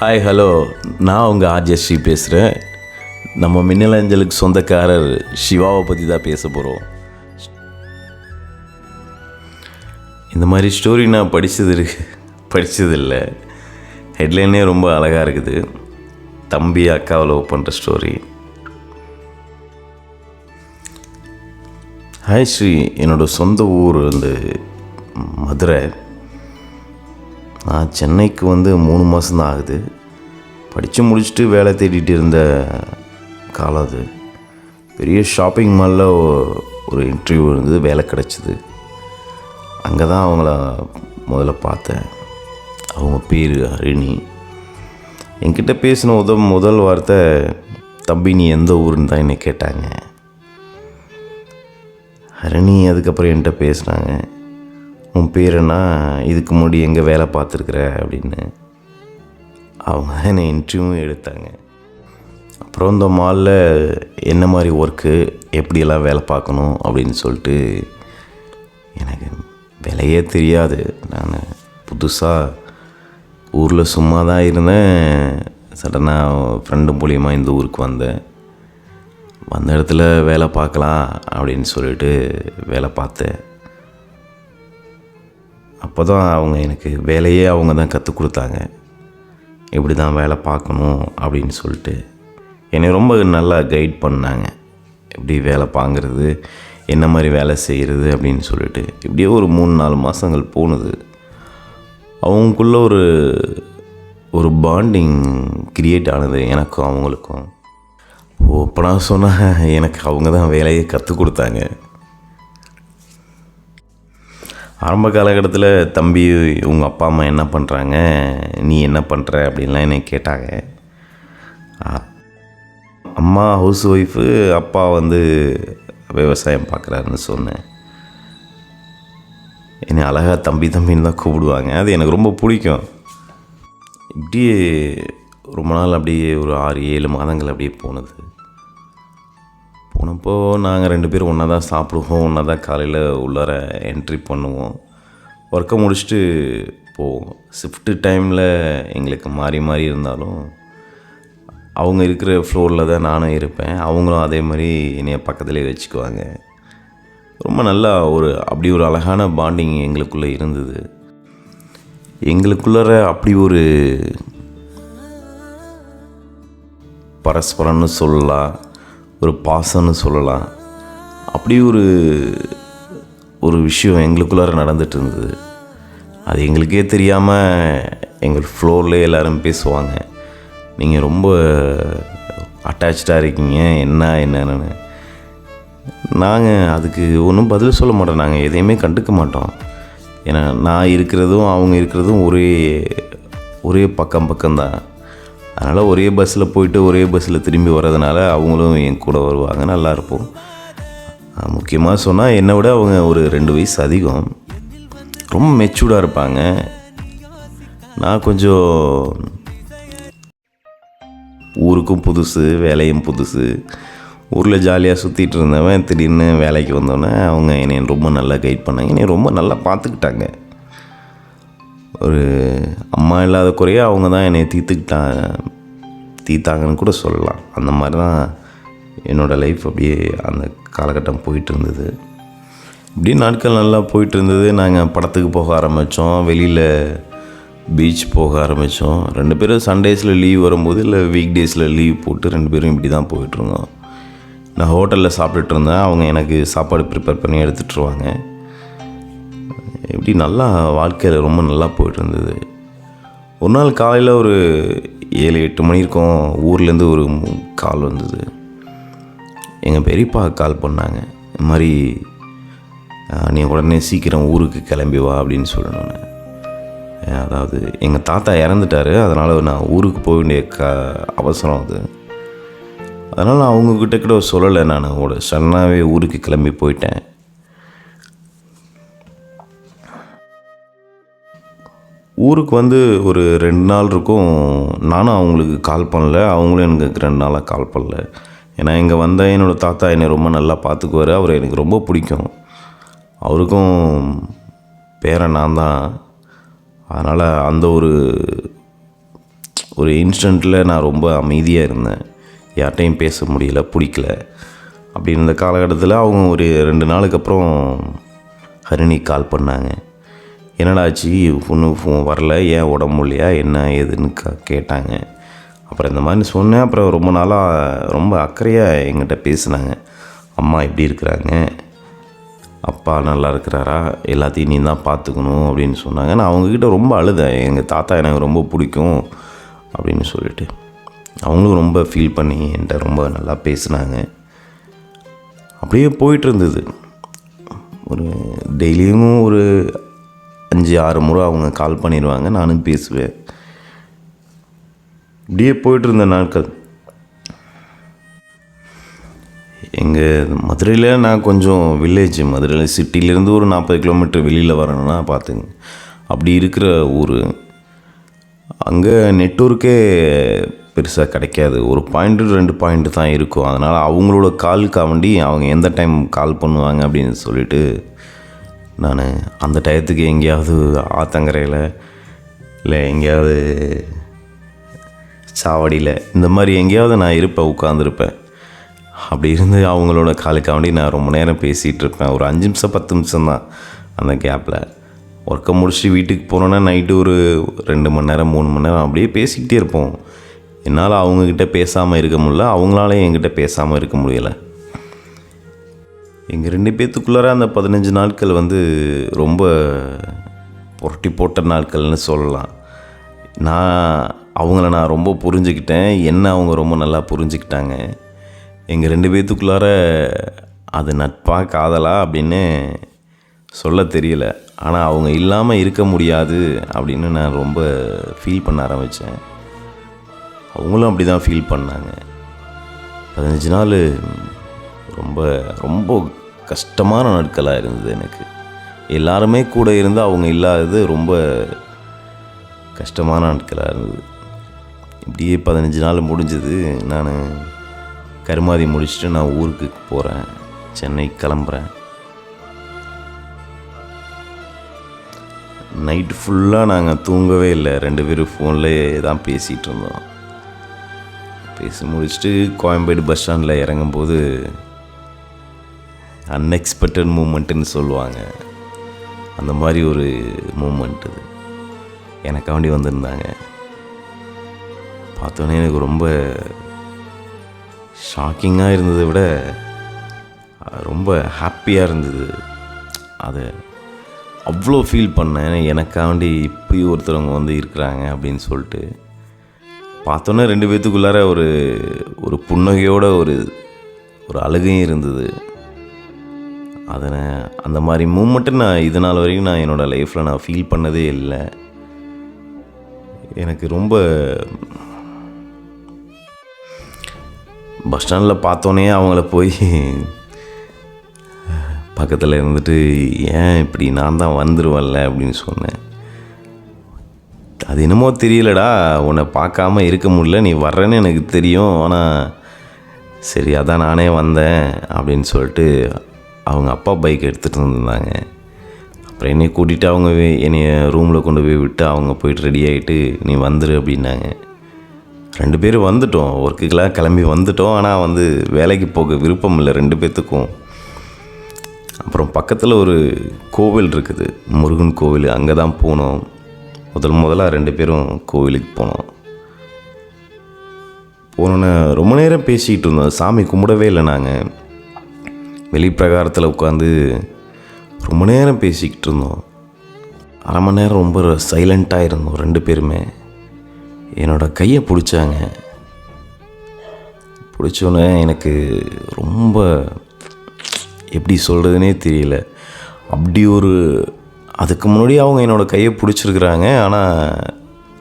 Hi hello, நான் உங்கள் ஆர்ஜஸ்ரீ பேசுகிறேன். நம்ம மின்னலஞ்சலுக்கு சொந்தக்காரர் சிவாவை பற்றி தான் பேச போகிறோம். இந்த மாதிரி ஸ்டோரி நான் படித்ததில்லை. ஹெட்லைனே ரொம்ப அழகாக இருக்குது. தம்பி அக்காவை லவ் பண்ணுற ஸ்டோரி. ஹாய் ஸ்ரீ, என்னோடய சொந்த ஊர் வந்து மதுரை. நான் சென்னைக்கு வந்து 3 மாதம்தான் ஆகுது. படித்து முடிச்சுட்டு வேலை தேடிட்டு இருந்த காலம் அது. பெரிய ஷாப்பிங் மாலில் ஒரு இன்டர்வியூ இருந்தது, வேலை கிடச்சிது. அங்கே தான் அவங்கள முதல்ல பார்த்தேன். அவங்க பேர் ஹரிணி. என்கிட்ட பேசின முதல் வார்த்தை, தம்பி நீ எந்த ஊருன்னு தான் என்னை கேட்டாங்க. ஹரிணி அதுக்கப்புறம் என்கிட்ட பேசினாங்க, உன் பேர் என்ன, இதுக்கு முன்னாடி எங்கே வேலை பார்த்துருக்குற அப்படின்னு. அவங்க என்னை இன்டர்வியூ எடுத்தாங்க. அப்புறம் இந்த மாலில் என்ன மாதிரி ஒர்க்கு, எப்படியெல்லாம் வேலை பார்க்கணும் அப்படின்னு சொல்லிட்டு எனக்கு வேலையே தெரியாது. நான் புதுசாக ஊரில் சும்மா தான் இருந்தேன். சடனாக ஃப்ரெண்டு மூலியமாக இந்த ஊருக்கு வந்த இடத்துல வேலை பார்க்கலாம் அப்படின்னு சொல்லிட்டு வேலை பார்த்தேன். அப்போ தான் அவங்க எனக்கு வேலையே அவங்க தான் கற்றுக் கொடுத்தாங்க. எப்படி தான் வேலை பார்க்கணும் அப்படின்னு சொல்லிட்டு என்னை ரொம்ப நல்லா கைட் பண்ணாங்க. எப்படி வேலை பார்க்குறது, என்ன மாதிரி வேலை செய்கிறது அப்படின்னு சொல்லிட்டு. இப்படியே ஒரு 3-4 மாதங்கள் போனது. அவங்களுக்குள்ள ஒரு பாண்டிங் க்ரியேட் ஆனது எனக்கும் அவங்களுக்கும். ஓப்பனாக சொன்னால் எனக்கு அவங்க தான் வேலையை கற்றுக் கொடுத்தாங்க. ஆரம்ப காலகட்டத்தில் தம்பி உங்கள் அப்பா அம்மா என்ன பண்ணுறாங்க, நீ என்ன பண்ணுற அப்படின்லாம் என்னை கேட்டாங்க. அம்மா ஹவுஸ் ஒய்ஃபு, அப்பா வந்து விவசாயம் பார்க்குறாருன்னு சொன்னேன். என்னை அழகாக தம்பின்னு தான் கூப்பிடுவாங்க. அது எனக்கு ரொம்ப பிடிக்கும். இப்படியே ரொம்ப நாள் அப்படியே ஒரு 6-7 மாதங்கள் அப்படியே போனப்போ நாங்கள் 2 பேரும் ஒன்றா தான் சாப்பிடுவோம், ஒன்றா தான் காலையில் உள்ளார என்ட்ரி பண்ணுவோம், ஒர்க்கை முடிச்சுட்டு போவோம். ஷிஃப்ட்டு டைமில் எங்களுக்கு மாறி இருந்தாலும் அவங்க இருக்கிற ஃப்ளோரில் தான் நானும் இருப்பேன். அவங்களும் அதே மாதிரி என்னைய பக்கத்துலேயே வச்சுக்குவாங்க. ரொம்ப நல்லா அப்படி ஒரு அழகான பாண்டிங் எங்களுக்குள்ளே இருந்தது. எங்களுக்குள்ளார அப்படி ஒரு பரஸ்பரம்னு சொல்லலாம், ஒரு பாசம்னு சொல்லலாம். அப்படி ஒரு விஷயம் எங்களுக்குள்ளார நடந்துகிட்டு இருந்தது. அது எங்களுக்கே தெரியாமல் எங்கள் ஃப்ளோர்லேயே எல்லோரும் பேசுவாங்க, நீங்கள் ரொம்ப அட்டாச்சாக இருக்கீங்க என்னன்னு. நாங்கள் அதுக்கு ஒன்றும் பதில் சொல்ல மாட்டோம். நாங்கள் எதையுமே கண்டுக்க மாட்டோம். ஏன்னா நான் இருக்கிறதும் அவங்க இருக்கிறதும் ஒரே பக்கம்தான். அதனால் ஒரே பஸ்ஸில் போயிட்டு ஒரே பஸ்ஸில் திரும்பி வர்றதுனால அவங்களும் என் கூட வருவாங்க, நல்லாயிருப்போம். முக்கியமாக சொன்னால் என்னை விட அவங்க ஒரு 2 வயசு அதிகம். ரொம்ப மெச்சூர்டாக இருப்பாங்க. நான் கொஞ்சம் ஊருக்கும் புதுசு, வேலையும் புதுசு. ஊரில் ஜாலியாக சுற்றிட்டு இருந்தவன் திடீர்னு வேலைக்கு வந்தோடனே அவங்க என்னை ரொம்ப நல்லா கைட் பண்ணாங்க. என்னை ரொம்ப நல்லா பார்த்துக்கிட்டாங்க. ஒரு அம்மா இல்லாத குறைய அவங்க தான் என்னை தீர்த்தாங்கன்னு கூட சொல்லலாம். அந்த மாதிரி தான் என்னோடய லைஃப் அப்படியே அந்த காலகட்டம் போயிட்டு இருந்தது. இப்படி நாட்கள் நல்லா போயிட்டு இருந்தது. நாங்கள் படத்துக்கு போக ஆரம்பித்தோம், வெளியில் பீச் போக ஆரம்பித்தோம். 2 பேரும் சண்டேஸில் லீவ் வரும்போது இல்லை வீக் டேஸில் லீவ் போட்டு 2 பேரும் இப்படி தான் போயிட்டுருந்தோம். நான் ஹோட்டலில் சாப்பிட்டுட்டு இருந்தேன், அவங்க எனக்கு சாப்பாடு ப்ரிப்பேர் பண்ணி எடுத்துகிட்ருவாங்க. இப்படி நல்லா வாழ்க்கையில் ரொம்ப நல்லா போயிட்டு இருந்தது. ஒரு நாள் காலையில் ஒரு 7-8 மணி இருக்கும், ஊர்லேருந்து ஒரு கால் வந்தது. எங்கள் பெரியப்பா கால் பண்ணாங்க, இந்த மாதிரி நீ உடனே சீக்கிரம் ஊருக்கு கிளம்பி வா அப்படின்னு சொல்லணுன்னு. அதாவது எங்கள் தாத்தா இறந்துட்டார், அதனால் நான் ஊருக்கு போக வேண்டிய அவசரம் அது. அதனால் நான் அவங்கக்கிட்ட கூட சொல்லலை. நான் சடனாகவே ஊருக்கு கிளம்பி போயிட்டேன். ஊருக்கு வந்து ஒரு 2 நாள் இருக்கும். நானும் அவங்களுக்கு கால் பண்ணல, அவங்களும் எனக்கு 2 நாளாக கால் பண்ணல. ஏன்னா இங்கே வந்தால் என்னோடய தாத்தா என்னை ரொம்ப நல்லா பார்த்துக்குவார். அவர் எனக்கு ரொம்ப பிடிக்கும். அவருக்கும் பேரன் நான் தான். அதனால் அந்த ஒரு இன்ஸ்டண்ட்டில் நான் ரொம்ப அமைதியாக இருந்தேன். யார்கிட்டையும் பேச முடியல, பிடிக்கல. அப்படி இருந்த காலகட்டத்தில் அவங்க ஒரு 2 நாளுக்கு அப்புறம் ஹரிணி கால் பண்ணாங்க. என்னடா ஆச்சு, ஃபோன் வரல, ஏன் உடம்பு முடியலையா, என்ன ஏதுன்னு கேட்டாங்க. அப்புறம் இந்த மாதிரி சொன்னேன். அப்புறம் ரொம்ப நாளாக ரொம்ப அக்கறையாக எங்கிட்ட பேசினாங்க. அம்மா எப்படி இருக்கிறாங்க, அப்பா நல்லா இருக்கிறாரா, எல்லாத்தையும் நீ தான் பார்த்துக்கணும் அப்படின்னு சொன்னாங்க. நான் அவங்கக்கிட்ட ரொம்ப அழுதேன். எங்கள் தாத்தா எனக்கு ரொம்ப பிடிக்கும் அப்படின்னு சொல்லிட்டு அவங்களும் ரொம்ப ஃபீல் பண்ணி என்கிட்ட ரொம்ப நல்லா பேசினாங்க. அப்படியே போயிட்டு இருந்தது. ஒரு டெய்லியும் ஒரு 5-6 முறை அவங்க கால் பண்ணிடுவாங்க, நானும் பேசுவேன். இப்படியே போயிட்டு இருந்த நாட்கள். எங்கள் மதுரையில் நான் கொஞ்சம் வில்லேஜ், மதுரையில் சிட்டிலேருந்து ஒரு 40 கிலோமீட்டர் வெளியில் வரணும்னா பார்த்துங்க. அப்படி இருக்கிற ஊர். அங்கே நெட்வொர்க்கே பெருசாக கிடைக்காது. ஒரு பாயிண்ட்டு 2 பாயிண்ட்டு தான் இருக்கும். அதனால் அவங்களோட காலுக்காண்டி அவங்க எந்த டைம் கால் பண்ணுவாங்க அப்படின்னு சொல்லிட்டு நான் அந்த டயத்துக்கு எங்கேயாவது ஆத்தங்கரையில் இல்லை எங்கேயாவது சாவடியில் இந்த மாதிரி எங்கேயாவது நான் இருப்பேன், உட்காந்துருப்பேன். அப்படி இருந்து அவங்களோட காலுக்காண்டி நான் ரொம்ப நேரம் பேசிகிட்டு இருப்பேன். ஒரு 5 நிமிஷம் 10 நிமிஷம் தான் அந்த கேப்பில். ஒர்க்கை முடிச்சுட்டு வீட்டுக்கு போனோன்னா நைட்டு ஒரு 2 மணி நேரம் 3 மணி நேரம் அப்படியே பேசிக்கிட்டே இருப்போம். என்னால் அவங்கக்கிட்ட பேசாமல் இருக்க முடியல, அவங்களாலையும் என்கிட்ட பேசாமல் இருக்க முடியலை. எங்கள் 2 பேர்த்துக்குள்ளார அந்த 15 நாட்கள் ரொம்ப புரட்டி போட்ட நாட்கள்னு சொல்லலாம். அவங்கள நான் ரொம்ப புரிஞ்சுக்கிட்டேன், என்ன அவங்க ரொம்ப நல்லா புரிஞ்சுக்கிட்டாங்க. எங்கள் 2 பேர்த்துக்குள்ளார அது நட்பா காதலா அப்படின்னு சொல்ல தெரியல. ஆனால் அவங்க இல்லாமல் இருக்க முடியாது அப்படின்னு நான் ரொம்ப ஃபீல் பண்ண ஆரம்பித்தேன். அவங்களும் அப்படி தான் ஃபீல் பண்ணாங்க. 15 நாள் ரொம்ப ரொம்ப கஷ்டமான நாட்களாக இருந்தது எனக்கு. எல்லாருமே கூட இருந்து அவங்க இல்லாதது ரொம்ப கஷ்டமான நாட்களாக இருந்தது. இப்படியே 15 நாள் முடிஞ்சது. நான் கருமாதி முடிச்சுட்டு நான் ஊருக்கு போகிறேன், சென்னை கிளம்புறேன். நைட்டு ஃபுல்லாக நாங்கள் தூங்கவே இல்லை. 2 பேரும் ஃபோன்லேயே தான் பேசிகிட்டு இருந்தோம். பேசி முடிச்சுட்டு கோயம்பேடு பஸ் ஸ்டாண்டில் இறங்கும்போது அன்எக்ஸ்பெக்டட் மூமெண்ட்டுன்னு சொல்லுவாங்க, அந்த மாதிரி ஒரு மூமெண்ட் அது எனக்காண்டி வந்திருந்தாங்க. பார்த்தோன்னே எனக்கு ரொம்ப ஷாக்கிங்காக இருந்ததை விட ரொம்ப ஹாப்பியாக இருந்தது. அது அவ்வளோ ஃபீல் பண்ணேன், எனக்காண்டி இப்படி ஒருத்தவங்க இருக்கிறாங்க அப்படின்னு சொல்லிட்டு. பார்த்தோன்னே 2 பேர்த்துக்குள்ளார ஒரு புன்னகையோட ஒரு அழுகையும் இருந்தது. அந்த மாதிரி மூமெண்ட்டு நான் இது நாள் வரைக்கும் நான் என்னோடய லைஃப்பில் நான் ஃபீல் பண்ணதே இல்லை. எனக்கு ரொம்ப பஸ் ஸ்டாண்டில் பார்த்தோன்னே அவங்கள போய் பக்கத்தில் இருந்துட்டு, ஏன் இப்படி நான் தான் வந்துடுவேன்ல அப்படின்னு சொன்னேன். அது என்னமோ தெரியலடா, உன்னை பார்க்காம இருக்க முடியல, நீ வர்றேன்னு எனக்கு தெரியும், ஆனால் சரி அதான் நானே வந்தேன் அப்படின்னு சொல்லிட்டு அவங்க அப்பா பைக் எடுத்துகிட்டு வந்துருந்தாங்க. அப்புறம் என்னை கூட்டிகிட்டு அவங்க என்னை ரூமில் கொண்டு போய் விட்டு அவங்க போயிட்டு ரெடி ஆகிட்டு நீ வந்துடு அப்படின்னாங்க. 2 பேரும் வந்துட்டோம், ஒர்க்குக்கெலாம் கிளம்பி வந்துட்டோம். ஆனால் வேலைக்கு போக விருப்பம் இல்லை 2 பேர்த்துக்கும். அப்புறம் பக்கத்தில் ஒரு கோவில் இருக்குது, முருகன் கோவில், அங்கே தான் போனோம். முதலாக 2 பேரும் கோவிலுக்கு போனோன்னே ரொம்ப நேரம் பேசிக்கிட்டு இருந்தோம். சாமி கும்பிடவே இல்லை. நாங்கள் வெளிப்பிரகாரத்தில் உட்காந்து ரொம்ப நேரம் பேசிக்கிட்டு இருந்தோம். 1/2 மணி நேரம் ரொம்ப சைலண்ட்டாக இருந்தோம் 2 பேருமே. என்னோடய கையை பிடிச்சாங்க. பிடிச்சோன்னே எனக்கு ரொம்ப எப்படி சொல்கிறதுனே தெரியல. அப்படி அதுக்கு முன்னாடி அவங்க என்னோடய கையை பிடிச்சிருக்கிறாங்க. ஆனால்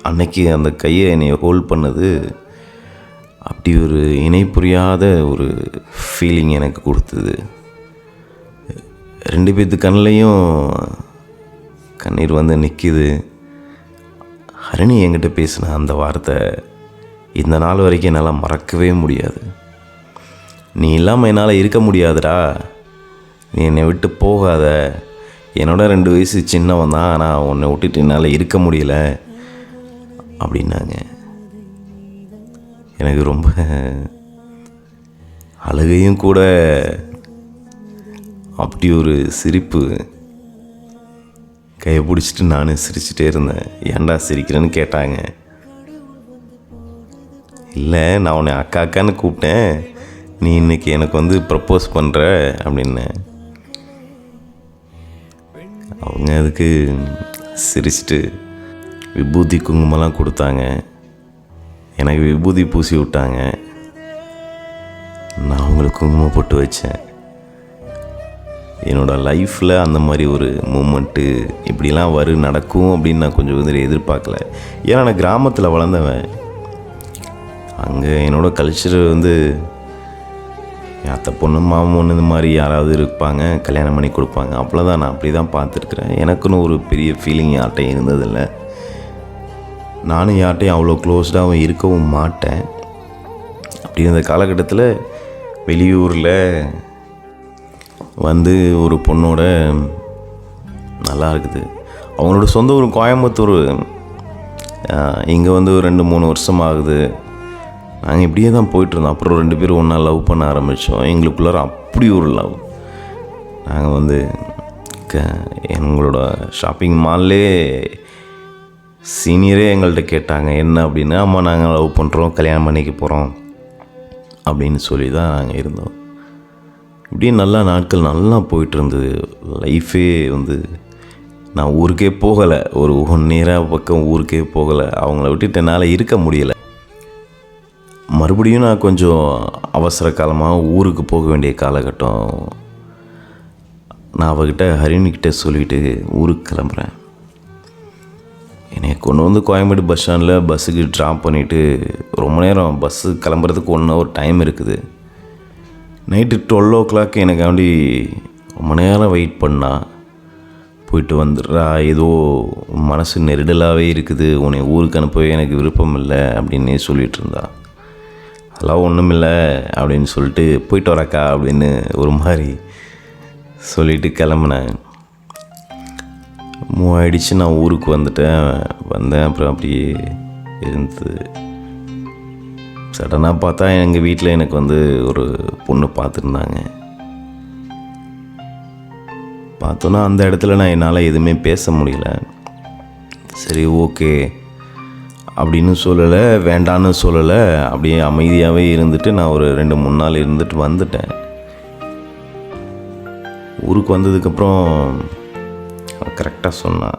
அன்னைக்கு அந்த கையை என்னை ஹோல்ட் பண்ணது அப்படி ஒரு இணை புரியாத ஒரு ஃபீலிங் எனக்கு கொடுத்தது. 2 பேர்த்து கண்ணிலையும் கண்ணீர் நிற்கிது. ஹரிணி என்கிட்ட பேசின அந்த வார்த்தை இந்த நாள் வரைக்கும் என்னால் மறக்கவே முடியாது. நீ இல்லாமல் என்னால் இருக்க முடியாதுடா, நீ என்னை விட்டு போகாத, என்னோட 2 வயசு சின்னவன் தான், ஆனால் உன்னை விட்டுட்டு என்னால் இருக்க முடியல அப்படின்னாங்க. எனக்கு ரொம்ப அழுகையும் கூட. அப்படி ஒரு சிரிப்பு. கையை பிடிச்சிட்டு நான் சிரிச்சிட்டே இருந்தேன். ஏன்டா சிரிக்கிறேன்னு கேட்டாங்க. இல்லை, நான் உன்னை அக்கா அக்கான்னு கூப்பிட்டேன், நீ இன்னைக்கு எனக்கு ப்ரப்போஸ் பண்ணுற அப்படின்னேன். அவங்க அதுக்கு சிரிச்சிட்டு விபூதி குங்குமம்லாம் கொடுத்தாங்க. எனக்கு விபூதி பூசி விட்டாங்க. நான் அவங்களுக்கு குங்குமம் போட்டு வச்சேன். என்னோடய லைஃப்பில் அந்த மாதிரி ஒரு மூமெண்ட்டு இப்படிலாம் நடக்கும் அப்படின்னு நான் கொஞ்சம் எதிர்பார்க்கல. ஏன்னா நான் கிராமத்தில் வளர்ந்தவன். அங்கே என்னோடய கல்ச்சர் என் அத்தை பொண்ணு மாமன் பொண்ணு இந்த மாதிரி யாராவது இருப்பாங்க, கல்யாணம் பண்ணி கொடுப்பாங்க. அவ்வளோதான். நான் அப்படி தான் பார்த்துருக்குறேன். எனக்குன்னு ஒரு பெரிய ஃபீலிங் யார்கிட்டையும் இருந்ததில்லை. நானும் யார்கிட்டையும் அவ்வளோ க்ளோஸ்டாகவும் இருக்கவும் மாட்டேன். அப்படி இருந்த காலகட்டத்தில் வெளியூரில் ஒரு பொண்ணோட நல்லா இருக்குது. அவங்களோட சொந்த ஊர் கோயம்புத்தூர். இங்கே ஒரு 2-3 வருஷம் ஆகுது. நாங்கள் இப்படியே தான் போயிட்டுருந்தோம். அப்புறம் 2 பேரும் ஒன்றா லவ் பண்ண ஆரம்பித்தோம். எங்களுக்குள்ளார அப்படி ஒரு லவ். நாங்கள் எங்களோட ஷாப்பிங் மால்லே சீனியரே எங்கள்கிட்ட கேட்டாங்க என்ன அப்படின்னு. ஆமாம், நாங்கள் லவ் பண்ணுறோம், கல்யாணம் பண்ணிக்க போகிறோம் அப்படின்னு சொல்லி தான் நாங்கள் இருந்தோம். இப்படியே நல்லா நாட்கள் நல்லா போயிட்டு இருந்தது. லைஃபே நான் ஊருக்கே போகலை. ஒரு 1 இயர் பக்கம் ஊருக்கே போகலை. அவங்கள விட்டுட்டு என்னால் இருக்க முடியலை. மறுபடியும் நான் கொஞ்சம் அவசர காலமாக ஊருக்கு போக வேண்டிய காலகட்டம். நான் அவகிட்ட ஹரிணிக்கிட்ட சொல்லிவிட்டு ஊருக்கு கிளம்புறேன். என்னை கொண்டு கோயம்பேடு பஸ் ஸ்டாண்டில் பஸ்ஸுக்கு ட்ராப் பண்ணிவிட்டு ரொம்ப நேரம் பஸ்ஸு கிளம்புறதுக்கு 1 ஹவர் டைம் இருக்குது. நைட்டு 12 o'clock எனக்காண்டி ரொம்ப நேரம் வெயிட் பண்ணா. போயிட்டு வந்துடுறா, ஏதோ மனசு நெருடலாகவே இருக்குது, உன்னை ஊருக்கு அனுப்பவே எனக்கு விருப்பம் இல்லை அப்படின்னே சொல்லிகிட்டு இருந்தா. அதெல்லாம் ஒன்றும் இல்லை அப்படின்னு சொல்லிட்டு போயிட்டு வரக்கா அப்படின்னு ஒரு மாதிரி சொல்லிவிட்டு கிளம்புனேன். மூவாயிடுச்சு. நான் ஊருக்கு வந்தேன். அப்புறம் அப்படியே இருந்தது. சடனாக பார்த்தா எங்கள் வீட்டில் எனக்கு ஒரு பொண்ணு பார்த்துருந்தாங்க. பார்த்தோன்னா அந்த இடத்துல நான் என்னால் எதுவுமே பேச முடியல. சரி, ஓகே அப்படின்னு சொல்லலை, வேண்டான்னு சொல்லலை. அப்படியே அமைதியாகவே இருந்துட்டு நான் ஒரு 2-3 நாள் இருந்துட்டு வந்துட்டேன். ஊருக்கு வந்ததுக்கப்புறம் கரெக்டாக சொன்னான்,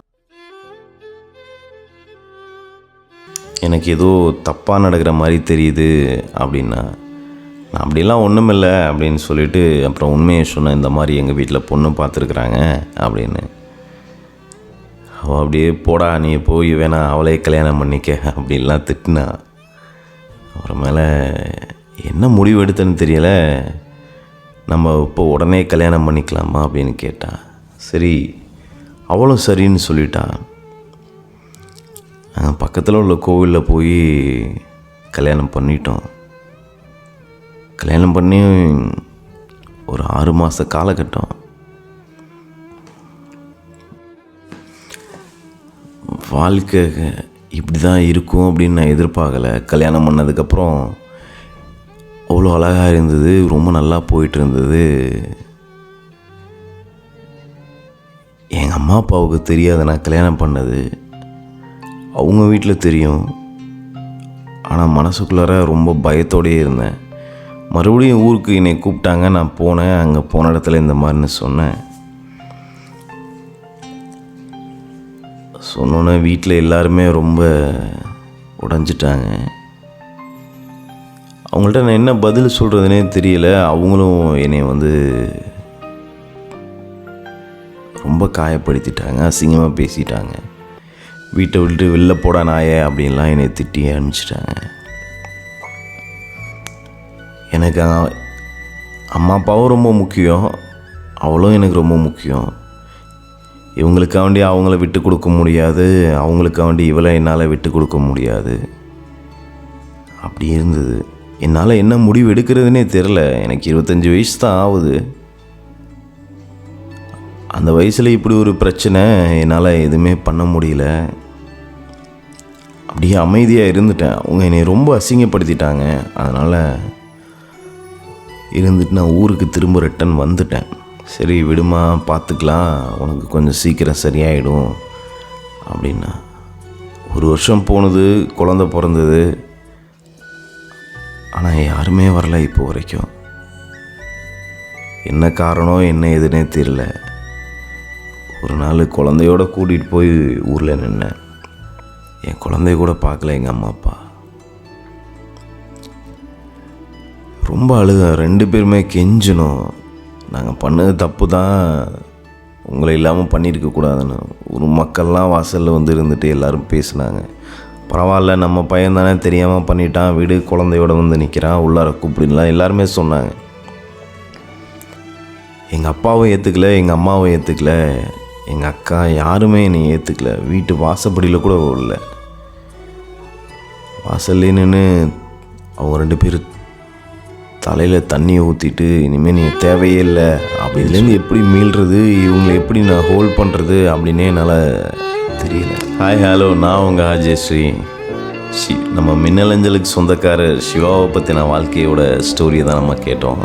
எனக்கு ஏதோ தப்பாக நடக்கிற மாதிரி தெரியுது அப்படின்னா. நான் அப்படிலாம் ஒன்றும் இல்லை அப்படின்னு சொல்லிவிட்டு அப்புறம் உண்மையை சொன்னேன். இந்த மாதிரி எங்கள் வீட்டில் பொண்ணு பார்த்துருக்குறாங்க அப்படின்னு. அவள் அப்படியே போடா, நீ போய் வேணா அவளே கல்யாணம் பண்ணிக்க அப்படின்லாம் திட்டினா. அப்புறமேல என்ன முடிவு எடுத்தேன்னு தெரியலை. நம்ம இப்போ உடனே கல்யாணம் பண்ணிக்கலாமா அப்படின்னு கேட்டான். சரி, அவளும் சரின்னு சொல்லிட்டான். நாங்கள் பக்கத்தில் உள்ள கோவிலில் போய் கல்யாணம் பண்ணிட்டோம். கல்யாணம் பண்ணி ஒரு 6 மாத காலகட்டம். வாழ்க்கை இப்படி தான் இருக்கும் அப்படின்னு நான் எதிர்பார்க்கலை. கல்யாணம் பண்ணதுக்கப்புறம் அவ்வளோ அழகாக இருந்தது, ரொம்ப நல்லா போயிட்டு இருந்தது. எங்கள் அம்மா அப்பாவுக்கு தெரியாது நான் கல்யாணம் பண்ணது. அவங்க வீட்டில் தெரியும். ஆனால் மனசுக்குள்ளார ரொம்ப பயத்தோடையே இருந்தேன். மறுபடியும் ஊருக்கு என்னை கூப்பிட்டாங்க. நான் போனேன். அங்கே போன இடத்துல இந்த மாதிரின்னு சொன்னோன்னே வீட்டில் எல்லாருமே ரொம்ப உடைஞ்சிட்டாங்க. அவங்கள்ட்ட நான் என்ன பதில் சொல்கிறதுனே தெரியல. அவங்களும் என்னை ரொம்ப காயப்படுத்திட்டாங்க, அசிங்கமாக பேசிட்டாங்க. வீட்டை விட்டு வெளில போடா நாயே அப்படின்லாம் என்னை திட்டி அனுப்பிச்சிட்டாங்க. எனக்கு அம்மா அப்பாவும் ரொம்ப முக்கியம், அவளும் எனக்கு ரொம்ப முக்கியம். இவங்களுக்காண்டி அவங்கள விட்டு கொடுக்க முடியாது, அவங்களுக்காண்டி இவளை என்னால் விட்டு கொடுக்க முடியாது. அப்படி இருந்தது. என்னால் என்ன முடிவு எடுக்கிறதுனே தெரில. எனக்கு 25 வயசு தான் ஆகுது. அந்த வயசில் இப்படி ஒரு பிரச்சனை, என்னால் எதுவுமே பண்ண முடியல. அப்படியே அமைதியாக இருந்துட்டேன். அவங்க என்னை ரொம்ப அசிங்கப்படுத்திட்டாங்க. அதனால் இருந்துட்டு நான் ஊருக்கு திரும்ப ரிட்டன் வந்துட்டேன். சரி விடுமா, பார்த்துக்கலாம், உனக்கு கொஞ்சம் சீக்கிரம் சரியாயிடும் அப்படின்னா. 1 வருஷம் போனது, குழந்த பிறந்தது, ஆனால் யாருமே வரல இப்போ வரைக்கும். என்ன காரணம் என்ன எதுனே தெரியல. ஒரு நாள் குழந்தையோட கூட்டிகிட்டு போய் ஊரில் நின்னேன். என் குழந்தைய கூட பார்க்கல எங்கள் அம்மா அப்பா. ரொம்ப அழுத. 2 பேருமே கெஞ்சணும், நாங்கள் பண்ணது தப்பு தான், உங்களை இல்லாமல் பண்ணியிருக்கக்கூடாதுன்னு. ஒரு மக்கள்லாம் வாசலில் வந்து இருந்துட்டு எல்லோரும் பேசினாங்க. பரவாயில்ல, நம்ம பையன் தானே, தெரியாமல் பண்ணிட்டான், வீடு குழந்தையோட வந்து நிற்கிறான், உள்ளார கூப்பிடலாம் எல்லாருமே சொன்னாங்க. எங்கள் அப்பாவும் ஏற்றுக்கல, எங்கள் அம்மாவும் ஏற்றுக்கல, எங்கள் அக்கா யாருமே என்னை ஏற்றுக்கல. வீட்டு வாசப்படியில் கூட இல்லை. வாசல்லே நின்று அவங்க 2 பேரும் தலையில் தண்ணியை ஊற்றிட்டு, இனிமேல் நீ தேவையே இல்லை அப்படின்லேருந்து எப்படி மீள்றது, இவங்களை எப்படி நான் ஹோல்ட் பண்ணுறது அப்படின்னே என்னால் தெரியல. ஹாய் ஹலோ, நான் உங்கள் அஜயஸ்ரீ. நம்ம மின்னலஞ்சலுக்கு சொந்தக்காரர் சிவாவை பற்றின வாழ்க்கையோட ஸ்டோரியை தான் நம்ம கேட்டோம்.